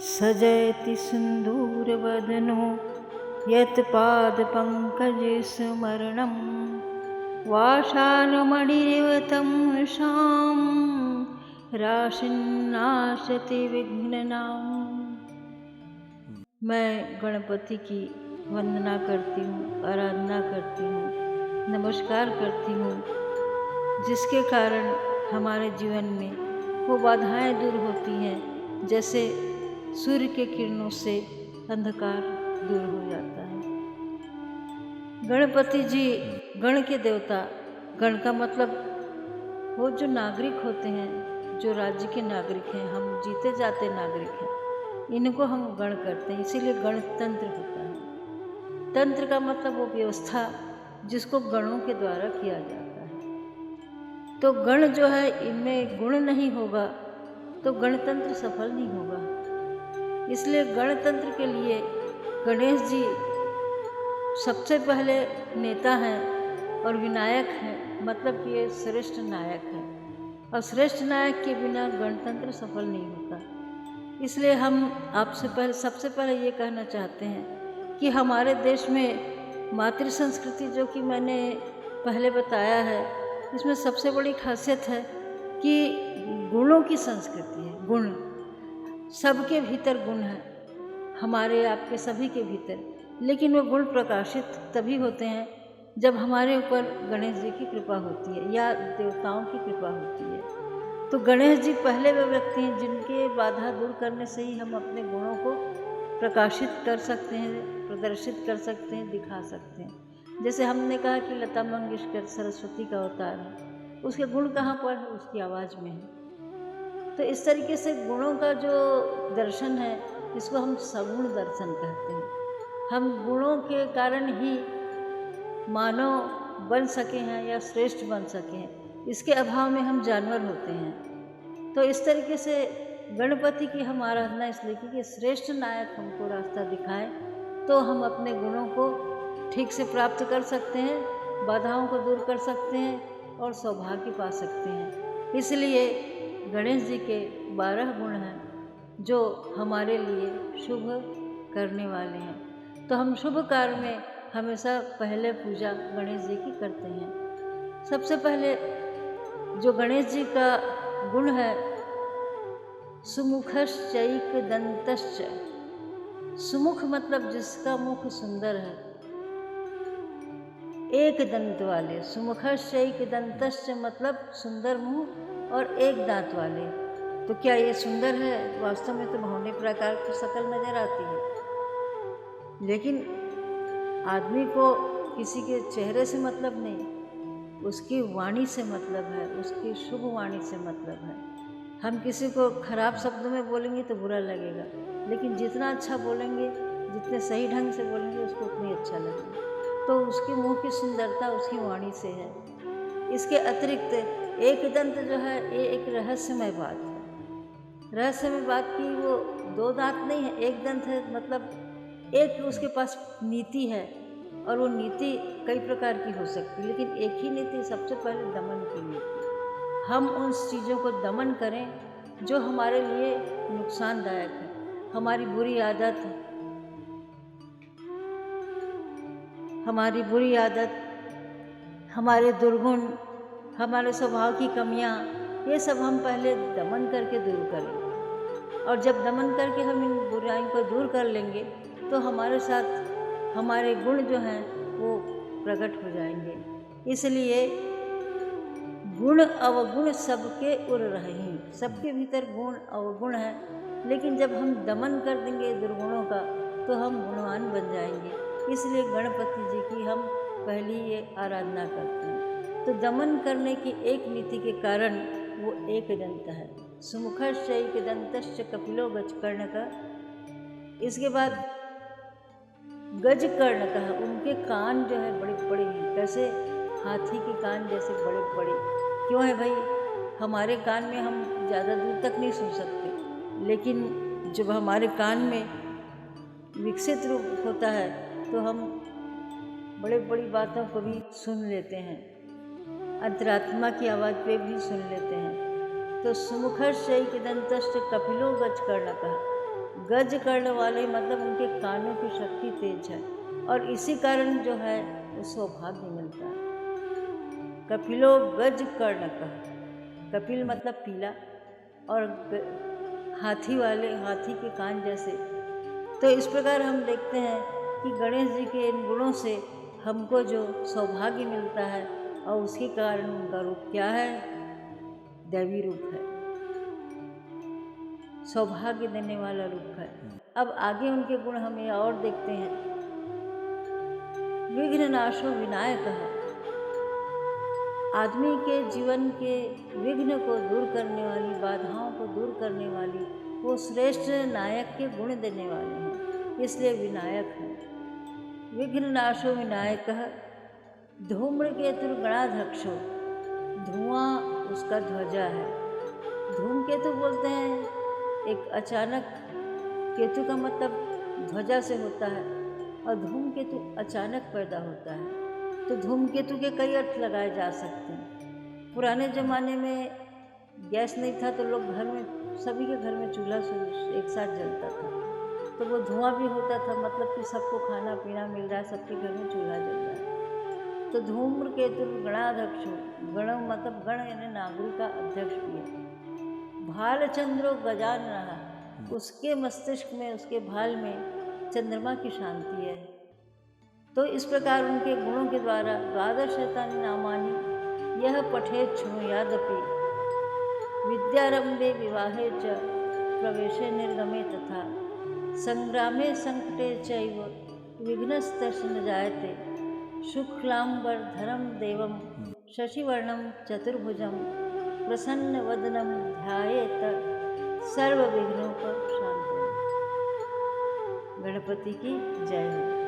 सजयति सिन्दूरवदनो यत्पादपङ्कजस्मरणं वाषाणमणिरिव तं शां राशिन्नाशति विघ्ननां। मैं गणपति की वंदना करती हूँ, आराधना करती हूँ, नमस्कार करती हूँ, जिसके कारण हमारे जीवन में वो बाधाएं दूर होती हैं। जैसे सूर्य के किरणों से अंधकार दूर हो जाता है। गणपति जी गण के देवता, गण का मतलब वो जो नागरिक होते हैं, जो राज्य के नागरिक हैं, हम जीते जाते नागरिक हैं, इनको हम गण करते हैं, इसीलिए गणतंत्र होता है। तंत्र का मतलब वो व्यवस्था जिसको गणों के द्वारा किया जाता है। तो गण जो है, इनमें गुण नहीं होगा तो गणतंत्र सफल नहीं होगा। इसलिए गणतंत्र के लिए गणेश जी सबसे पहले नेता हैं और विनायक हैं, मतलब कि ये श्रेष्ठ नायक हैं। और श्रेष्ठ नायक के बिना गणतंत्र सफल नहीं होता। इसलिए हम आपसे सबसे पहले ये कहना चाहते हैं कि हमारे देश में मातृ संस्कृति, जो कि मैंने पहले बताया है, इसमें सबसे बड़ी खासियत है कि गुणों की संस्कृति है। गुण सबके भीतर गुण है, हमारे आपके सभी के भीतर, लेकिन वो गुण प्रकाशित तभी होते हैं जब हमारे ऊपर गणेश जी की कृपा होती है या देवताओं की कृपा होती है। तो गणेश जी पहले वे व्यक्ति हैं जिनके बाधा दूर करने से ही हम अपने गुणों को प्रकाशित कर सकते हैं, प्रदर्शित कर सकते हैं, दिखा सकते हैं। जैसे हमने कहा कि लता मंगेशकर सरस्वती का अवतार है, उसके गुण कहाँ पर है? उसकी आवाज़ में है। तो इस तरीके से गुणों का जो दर्शन है, इसको हम सगुण दर्शन कहते हैं। हम गुणों के कारण ही मानव बन सके हैं या श्रेष्ठ बन सके हैं, इसके अभाव में हम जानवर होते हैं। तो इस तरीके से गणपति की हम आराधना इसलिए की कि श्रेष्ठ नायक हमको रास्ता दिखाए, तो हम अपने गुणों को ठीक से प्राप्त कर सकते हैं, बाधाओं को दूर कर सकते हैं और सौभाग्य पा सकते हैं। इसलिए गणेश जी के 12 गुण हैं जो हमारे लिए शुभ करने वाले हैं। तो हम शुभ कार्य में हमेशा पहले पूजा गणेश जी की करते हैं। सबसे पहले जो गणेश जी का गुण है, सुमुखश्चैकदन्तश्च। सुमुख मतलब जिसका मुख सुंदर है, एक दंत वाले। सुमुखश्चैकदन्तश्च मतलब सुंदर मुंह और एक दांत वाले। तो क्या ये सुंदर है? वास्तव में तो बहुने प्रकार की शक्ल नजर आती है, लेकिन आदमी को किसी के चेहरे से मतलब नहीं, उसकी वाणी से मतलब है, उसकी शुभ वाणी से मतलब है। हम किसी को खराब शब्दों में बोलेंगे तो बुरा लगेगा, लेकिन जितना अच्छा बोलेंगे, जितने सही ढंग से बोलेंगे, उसको उतनी अच्छा लगेगा। तो उसके मुंह की सुंदरता उसकी वाणी से है। इसके अतिरिक्त एक दंत जो है, ये एक रहस्यमय बात है। रहस्यमय बात की वो 2 दांत नहीं है, एक दंत है, मतलब एक उसके पास नीति है, और वो नीति कई प्रकार की हो सकती है, लेकिन एक ही नीति, सबसे पहले दमन की नीति। हम उन चीज़ों को दमन करें जो हमारे लिए नुकसानदायक है। हमारी बुरी आदत, हमारे दुर्गुण, हमारे स्वभाव की कमियां, ये सब हम पहले दमन करके दूर करें। और जब दमन करके हम इन बुराइयों को दूर कर लेंगे, तो हमारे साथ हमारे गुण जो हैं वो प्रकट हो जाएंगे। इसलिए गुण अवगुण सबके उर रही। सबके भीतर गुण अवगुण है, लेकिन जब हम दमन कर देंगे दुर्गुणों का, तो हम गुणवान बन जाएंगे। इसलिए गणपति जी की हम पहली ये आराधना करते हैं। तो दमन करने की एक नीति के कारण वो एक दंत है। सुमुखश्चैकदन्तश्च कपिलो गजकर्णकः। इसके बाद गजकर्णकः, उनके कान जो है बड़े बड़े हैं। कैसे? हाथी के कान जैसे बड़े बड़े। क्यों है भाई? हमारे कान में हम ज़्यादा दूर तक नहीं सुन सकते, लेकिन जब हमारे कान में विकसित रूप होता है तो हम बड़े बड़ी बातों को भी सुन लेते हैं, अंतरात्मा की आवाज़ पे भी सुन लेते हैं। तो सुमुखश्चैकदन्तश्च कपिलो गजकर्णकः, गज कर्ण वाले मतलब उनके कानों की शक्ति तेज है और इसी कारण जो है वो सौभाग्य मिलता है। कपिलो गज कर्ण कह, कपिल मतलब पीला और हाथी वाले, हाथी के कान जैसे। तो इस प्रकार हम देखते हैं कि गणेश जी के इन गुणों से हमको जो सौभाग्य मिलता है और उसके कारण उनका रूप क्या है, दैवी रूप है, सौभाग्य देने वाला रूप है। अब आगे उनके गुण हमें और देखते हैं। विघ्ननाशो विनायकः, आदमी के जीवन के विघ्न को दूर करने वाली, बाधाओं को दूर करने वाली वो श्रेष्ठ नायक के गुण देने वाले हैं, इसलिए विनायक है। विघ्ननाशो विनायकः धूम्रकेतुर्गणाध्यक्षो, धुआं उसका ध्वजा है। धूमकेतु बोलते हैं एक अचानक, केतु का मतलब ध्वजा से होता है और धूमकेतु अचानक पैदा होता है। तो धूमकेतु के कई अर्थ लगाए जा सकते हैं। पुराने ज़माने में गैस नहीं था तो लोग घर में, सभी के घर में चूल्हा एक साथ जलता था, तो वो धुआं भी होता था, मतलब कि सबको खाना पीना मिल रहा है, सबके घर में चूल्हा जल रहा है। तो धूम्रकेतु गणाध्यक्ष, गण मतलब गण यानी नागरिक का अध्यक्ष भी है। भालचंद्रो गजान रहा, उसके मस्तिष्क में, उसके भाल में चंद्रमा की शांति है। तो इस प्रकार उनके गुणों के द्वारा द्वादशतानि नामानि यह पठेत् शृणुयादपि विद्यारंभे विवाहे च प्रवेशे निर्गमे तथा संग्रामे संकटे चैव विघ्नस्तस्य न जायते शुक्लांबरधरं देवं शशिवर्णं चतुर्भुजं प्रसन्नवदनं ध्यायेत सर्वविघ्नोपशान्तये। गणपति की जय हो।